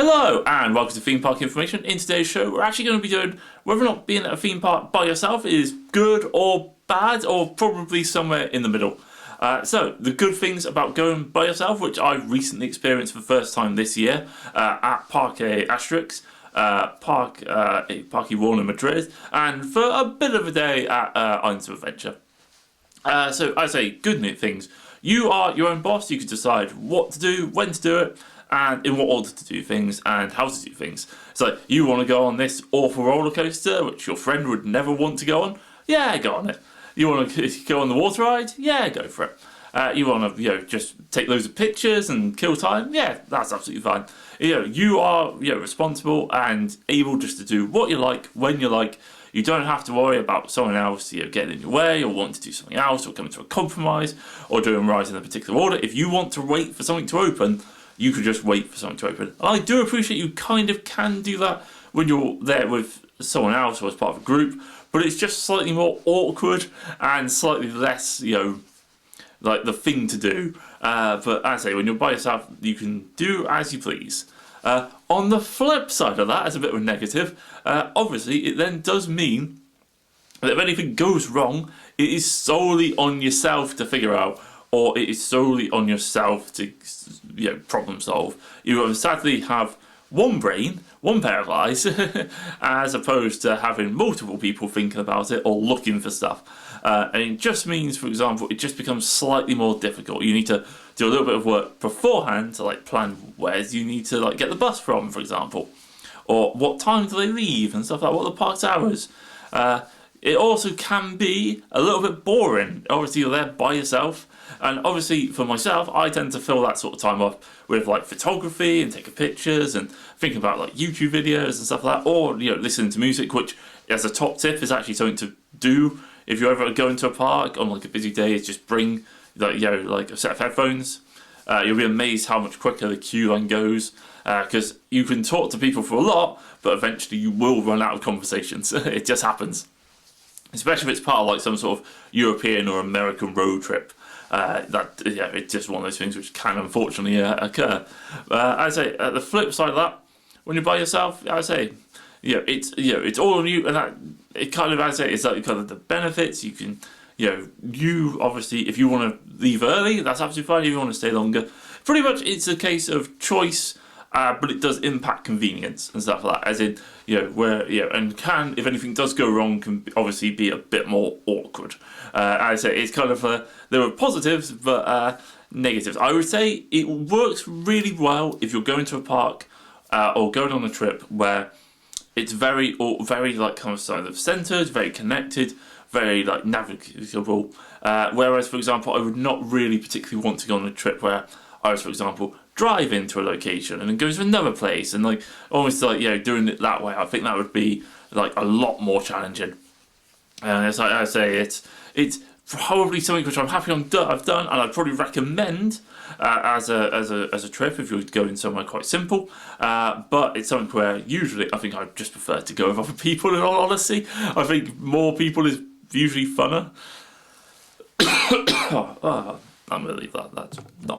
Hello and welcome to Theme Park Information. In today's show we're actually going to be doing whether or not being at a theme park by yourself is good or bad, or probably somewhere in the middle. So the good things about going by yourself, which I've recently experienced for the first time this year at Parque Asterix, Parque Warner Madrid, and for a bit of a day at Islands of Adventure. So I say good things. You are your own boss. You can decide what to do, when to do it, and in what order to do things, and how to do things. So you want to go on this awful roller coaster, which your friend would never want to go on? Yeah, go on it. You want to go on the water ride? Yeah, go for it. You want to, just take loads of pictures and kill time? Yeah, that's absolutely fine. You are, responsible and able just to do what you like, when you like. You don't have to worry about someone else, getting in your way, or wanting to do something else, or coming to a compromise, or doing rides in a particular order. If you want to wait for something to open, you could just wait for something to open. And I do appreciate you kind of can do that when you're there with someone else or as part of a group, but it's just slightly more awkward and slightly less, like the thing to do. But as I say, when you're by yourself, you can do as you please. On the flip side of that, as a bit of a negative, obviously it then does mean that if anything goes wrong, it is solely on yourself to figure out, or it is solely on yourself to problem solve. You sadly have one brain, one pair of eyes, as opposed to having multiple people thinking about it or looking for stuff. And it just means, for example, it just becomes slightly more difficult. You need to do a little bit of work beforehand to plan where you need to get the bus from, for example, or what time do they leave and stuff like what are the park's hours. It also can be a little bit boring. Obviously, you're there by yourself. And obviously, for myself, I tend to fill that sort of time up with photography and taking pictures and thinking about YouTube videos and stuff like that, or listening to music, which as a top tip is actually something to do if you ever go into a park on a busy day. Is just bring a set of headphones. You'll be amazed how much quicker the queue line goes, because you can talk to people for a lot, but eventually you will run out of conversations. It just happens. Especially if it's part of some sort of European or American road trip. It's just one of those things which can unfortunately occur. I say, at the flip side of that, when you're by yourself, I say, it's all on you, and that it kind of, I say, it's kind of the benefits. You can, you obviously, if you want to leave early, that's absolutely fine. If you want to stay longer, pretty much it's a case of choice. But it does impact convenience and stuff like that, as in, and can, if anything does go wrong, can obviously be a bit more awkward. I say it's kind of, there are positives, but negatives. I would say it works really well if you're going to a park or going on a trip where it's very kind of sort of centered, very connected, very navigable. Whereas, for example, I would not really particularly want to go on a trip where I was, for example, drive into a location and then go to another place and almost doing it that way. I think that would be a lot more challenging. And as I say, it's probably something which I'm happy I've done, and I'd probably recommend as a trip if you're going somewhere quite simple. But it's something where usually I think I just prefer to go with other people. In all honesty, I think more people is usually funner. I'm gonna leave that. That's not.